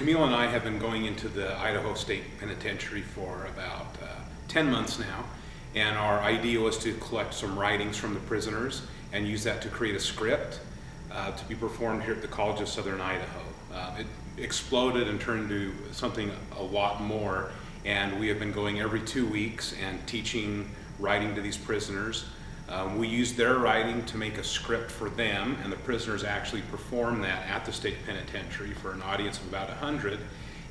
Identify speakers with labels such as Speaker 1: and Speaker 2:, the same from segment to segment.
Speaker 1: Camille and I have been going into the Idaho State Penitentiary for about 10 months now, and our idea was to collect some writings from the prisoners and use that to create a script to be performed here at the College of Southern Idaho. It exploded and turned into something a lot more, and we have been going every 2 weeks and teaching writing to these prisoners. We used their writing to make a script for them, and the prisoners actually performed that at the state penitentiary for an audience of about 100.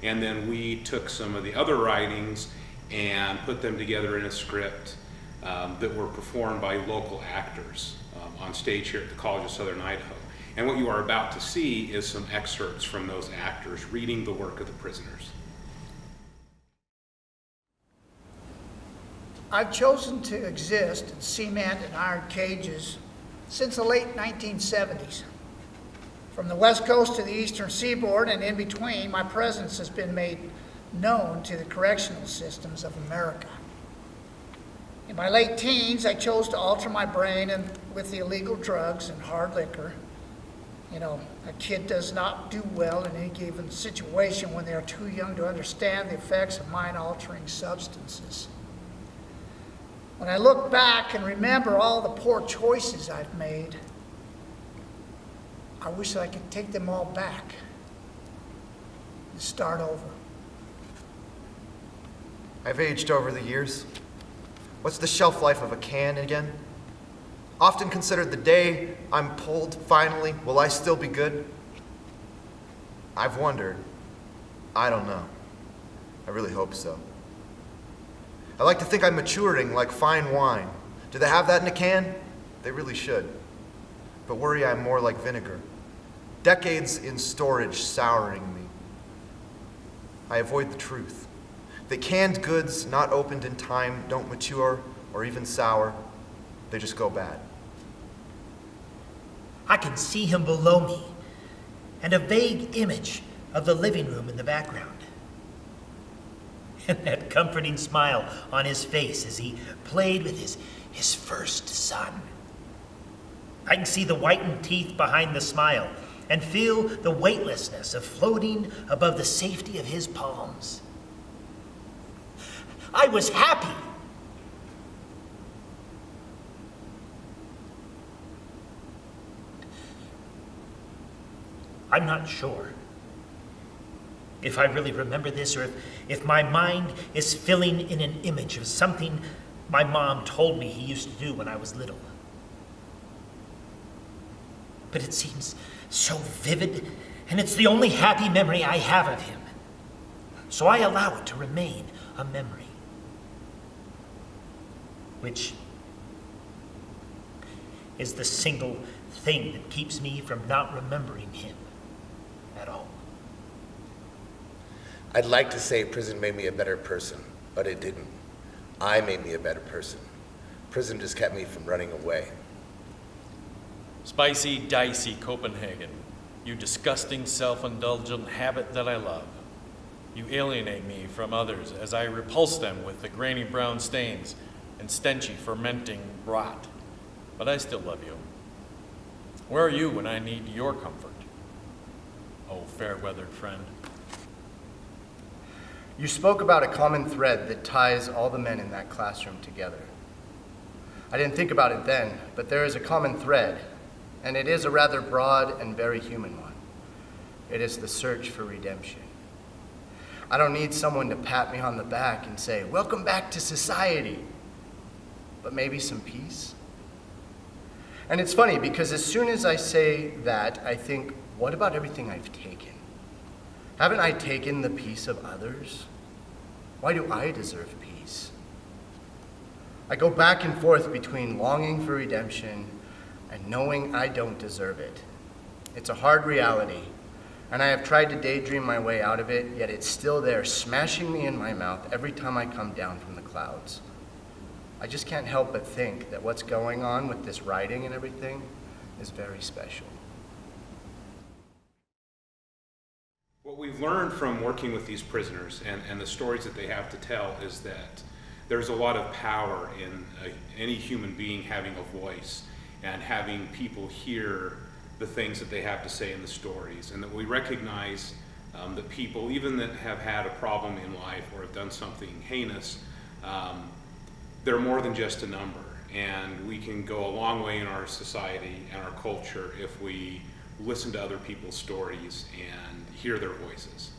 Speaker 1: And then we took some of the other writings and put them together in a script that were performed by local actors on stage here at the College of Southern Idaho. And what you are about to see is some excerpts from those actors reading the work of the prisoners.
Speaker 2: I've chosen to exist in cement and iron cages since the late 1970s. From the West Coast to the Eastern Seaboard and in between, my presence has been made known to the correctional systems of America. In my late teens, I chose to alter my brain and with the illegal drugs and hard liquor. You know, a kid does not do well in any given situation when they are too young to understand the effects of mind-altering substances. When I look back and remember all the poor choices I've made, I wish that I could take them all back and start over.
Speaker 3: I've aged over the years. What's the shelf life of a can again? Often considered the day I'm pulled, finally, will I still be good? I've wondered. I don't know. I really hope so. I like to think I'm maturing like fine wine. Do they have that in a can? They really should. But worry I'm more like vinegar. Decades in storage souring me. I avoid the truth. The canned goods not opened in time don't mature or even sour. They just go bad.
Speaker 4: I can see him below me and a vague image of the living room in the background. And that comforting smile on his face as he played with his first son. I can see the whitened teeth behind the smile and feel the weightlessness of floating above the safety of his palms. I was happy. I'm not sure if I really remember this or if my mind is filling in an image of something my mom told me he used to do when I was little. But it seems so vivid, and it's the only happy memory I have of him. So I allow it to remain a memory, which is the single thing that keeps me from not remembering him at all.
Speaker 5: I'd like to say prison made me a better person, but it didn't. I made me a better person. Prison just kept me from running away.
Speaker 6: Spicy, dicey Copenhagen, you disgusting, self-indulgent habit that I love. You alienate me from others as I repulse them with the grainy brown stains and stenchy fermenting rot. But I still love you. Where are you when I need your comfort? Oh, fair-weathered friend.
Speaker 7: You spoke about a common thread that ties all the men in that classroom together. I didn't think about it then, but there is a common thread, and it is a rather broad and very human one. It is the search for redemption. I don't need someone to pat me on the back and say, "Welcome back to society," but maybe some peace. And it's funny because as soon as I say that, I think, what about everything I've taken? Haven't I taken the peace of others? Why do I deserve peace? I go back and forth between longing for redemption and knowing I don't deserve it. It's a hard reality, and I have tried to daydream my way out of it, yet it's still there, smashing me in my mouth every time I come down from the clouds. I just can't help but think that what's going on with this writing and everything is very special.
Speaker 1: What we've learned from working with these prisoners and the stories that they have to tell is that there's a lot of power in any human being having a voice and having people hear the things that they have to say in the stories, and that we recognize that people, even that have had a problem in life or have done something heinous, they're more than just a number. And we can go a long way in our society and our culture if we listen to other people's stories and hear their voices.